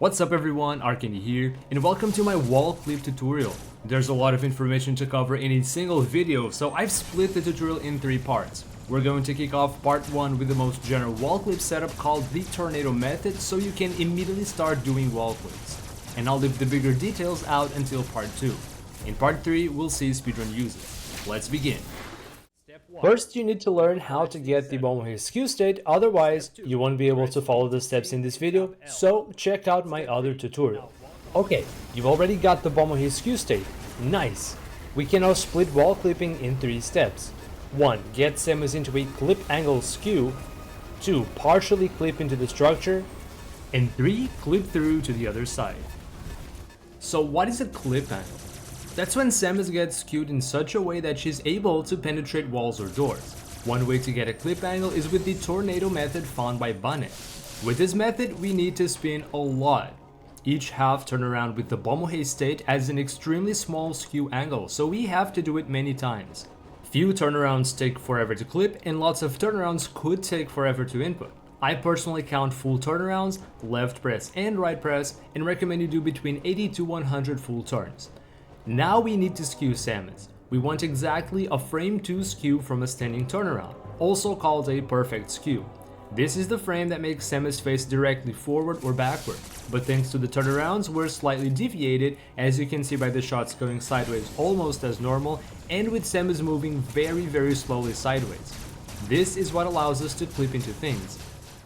What's up everyone, Arcany here, and welcome to my wall clip tutorial. There's a lot of information to cover in a single video, so I've split the tutorial in 3 parts. We're going to kick off part 1 with the most general wall clip setup called the tornado method, so you can immediately start doing wall clips. And I'll leave the bigger details out until part 2. In part 3, we'll see speedrun use it. Let's begin. First, you need to learn how to get the Bomohe skew state, otherwise you won't be able to follow the steps in this video, so check out my other tutorial. Okay, you've already got the Bomohe skew state. Nice! We can now split wall clipping in 3 steps. 1. Get semis into a clip angle skew. 2. Partially clip into the structure. And 3. Clip through to the other side. So what is a clip angle? That's when Samus gets skewed in such a way that she's able to penetrate walls or doors. One way to get a clip angle is with the tornado method found by Bonnet. With this method, we need to spin a lot. Each half turnaround with the Bomohe state has an extremely small skew angle, so we have to do it many times. Few turnarounds take forever to clip, and lots of turnarounds could take forever to input. I personally count full turnarounds, left press and right press, and recommend you do between 80 to 100 full turns. Now we need to skew Samus. We want exactly a frame 2 skew from a standing turnaround, also called a perfect skew. This is the frame that makes Samus face directly forward or backward, but thanks to the turnarounds we're slightly deviated, as you can see by the shots going sideways almost as normal, and with Samus moving very slowly sideways. This is what allows us to clip into things.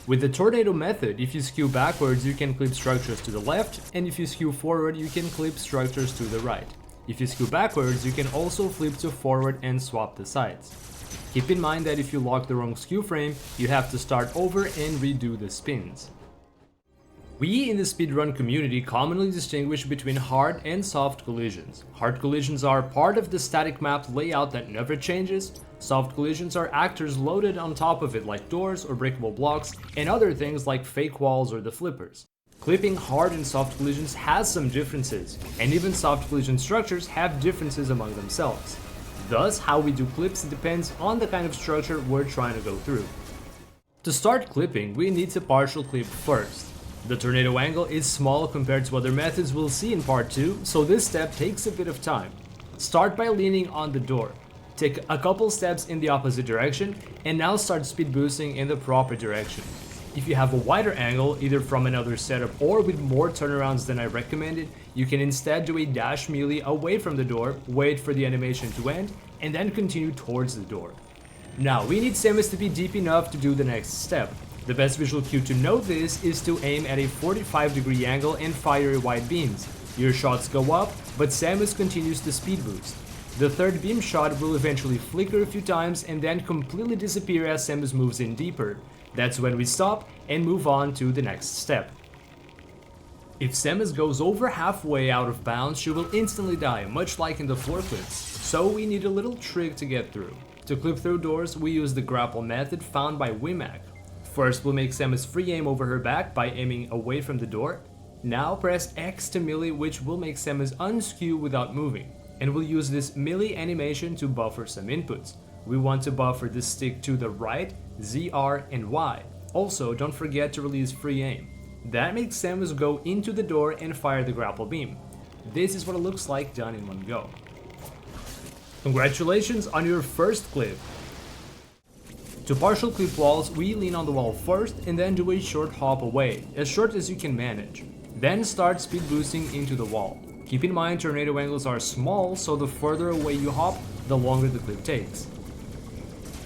With the tornado method, if you skew backwards you can clip structures to the left, and if you skew forward you can clip structures to the right. If you skew backwards, you can also flip to forward and swap the sides. Keep in mind that if you lock the wrong skew frame, you have to start over and redo the spins. We in the speedrun community commonly distinguish between hard and soft collisions. Hard collisions are part of the static map layout that never changes. Soft collisions are actors loaded on top of it like doors or breakable blocks, and other things like fake walls or the flippers. Clipping hard and soft collisions has some differences, and even soft collision structures have differences among themselves. Thus, how we do clips depends on the kind of structure we're trying to go through. To start clipping, we need to partial clip first. The tornado angle is small compared to other methods we'll see in part 2, so this step takes a bit of time. Start by leaning on the door. Take a couple steps in the opposite direction, and now start speed boosting in the proper direction. If you have a wider angle, either from another setup or with more turnarounds than I recommended, you can instead do a dash melee away from the door, wait for the animation to end, and then continue towards the door. Now, we need Samus to be deep enough to do the next step. The best visual cue to know this is to aim at a 45-degree angle and fire wide beams. Your shots go up, but Samus continues to speed boost. The third beam shot will eventually flicker a few times and then completely disappear as Samus moves in deeper. That's when we stop and move on to the next step. If Samus goes over halfway out of bounds, she will instantly die, much like in the floor clips, so we need a little trick to get through. To clip through doors, we use the grapple method found by Wimac. First, we'll make Samus free aim over her back by aiming away from the door. Now press X to melee, which will make Samus unskew without moving, and we'll use this melee animation to buffer some inputs. We want to buffer the stick to the right, ZR, and Y. Also, don't forget to release free aim. That makes Samus go into the door and fire the grapple beam. This is what it looks like done in one go. Congratulations on your first clip! To partial clip walls, we lean on the wall first and then do a short hop away, as short as you can manage. Then start speed boosting into the wall. Keep in mind tornado angles are small, so the further away you hop, the longer the clip takes.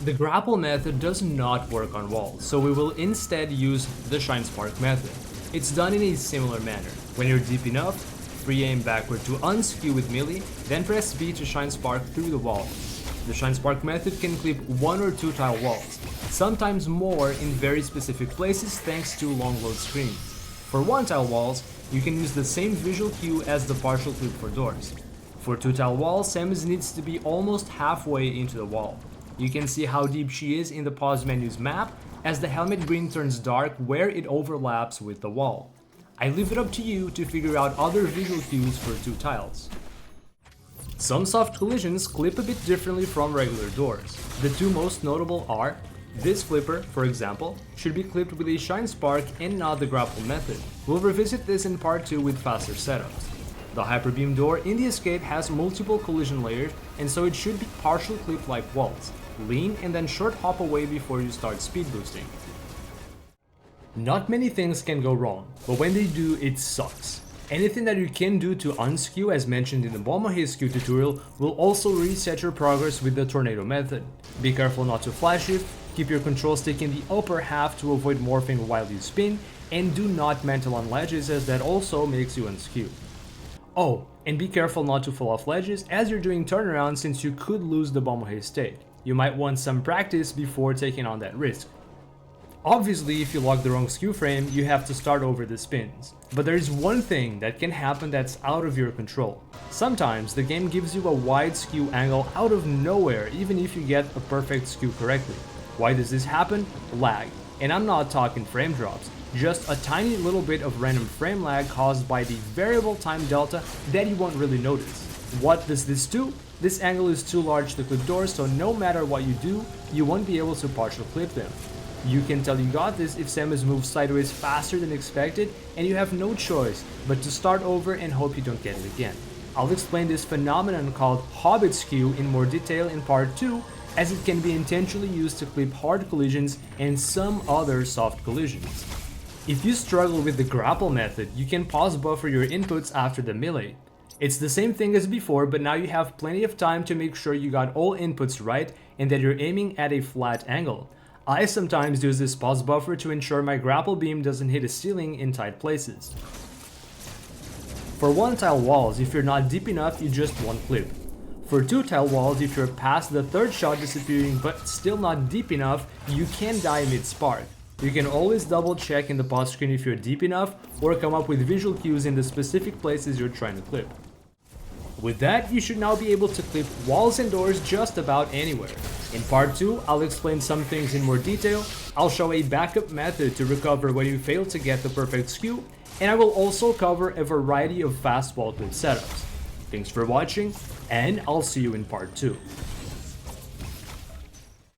The grapple method does not work on walls, so we will instead use the shine spark method. It's done in a similar manner. When you're deep enough, free aim backward to unskew with melee, then press B to shine spark through the wall. The shine spark method can clip 1 or 2 tile walls, sometimes more in very specific places thanks to long load screens. For 1 tile walls, you can use the same visual cue as the partial clip for doors. For 2 tile walls, Samus needs to be almost halfway into the wall. You can see how deep she is in the pause menu's map as the helmet green turns dark where it overlaps with the wall. I leave it up to you to figure out other visual cues for 2 tiles. Some soft collisions clip a bit differently from regular doors. The 2 most notable are This flipper, for example, should be clipped with a shine spark and not the grapple method. We'll revisit this in part 2 with faster setups. The hyper beam door in the escape has multiple collision layers, and so it should be partially clipped like walls. Lean and then short hop away before you start speed boosting. Not many things can go wrong, but when they do, it sucks. Anything that you can do to unskew, as mentioned in the Bomahey skew tutorial, will also reset your progress with the tornado method. Be careful not to flash shift, keep your control stick in the upper half to avoid morphing while you spin, and do not mantle on ledges, as that also makes you unskew. Oh, and be careful not to fall off ledges as you're doing turnarounds, since you could lose the Bomahey state. You might want some practice before taking on that risk. Obviously, if you lock the wrong skew frame, you have to start over the spins. But there is one thing that can happen that's out of your control. Sometimes the game gives you a wide skew angle out of nowhere, even if you get a perfect skew correctly. Why does this happen? Lag. And I'm not talking frame drops, just a tiny little bit of random frame lag caused by the variable time delta that you won't really notice. What does this do? This angle is too large to clip doors, so no matter what you do, you won't be able to partial clip them. You can tell you got this if Samus moves sideways faster than expected, and you have no choice but to start over and hope you don't get it again. I'll explain this phenomenon called Hobbit skew in more detail in part 2, as it can be intentionally used to clip hard collisions and some other soft collisions. If you struggle with the grapple method, you can pause buffer your inputs after the melee. It's the same thing as before, but now you have plenty of time to make sure you got all inputs right and that you're aiming at a flat angle. I sometimes use this pause buffer to ensure my grapple beam doesn't hit a ceiling in tight places. For one tile walls, if you're not deep enough, you just won't clip. For two tile walls, if you're past the third shot disappearing but still not deep enough, you can die mid-spark. You can always double check in the pause screen if you're deep enough, or come up with visual cues in the specific places you're trying to clip. With that, you should now be able to clip walls and doors just about anywhere. In part 2, I'll explain some things in more detail, I'll show a backup method to recover when you fail to get the perfect skew, and I will also cover a variety of fast wall clip setups. Thanks for watching, and I'll see you in part 2.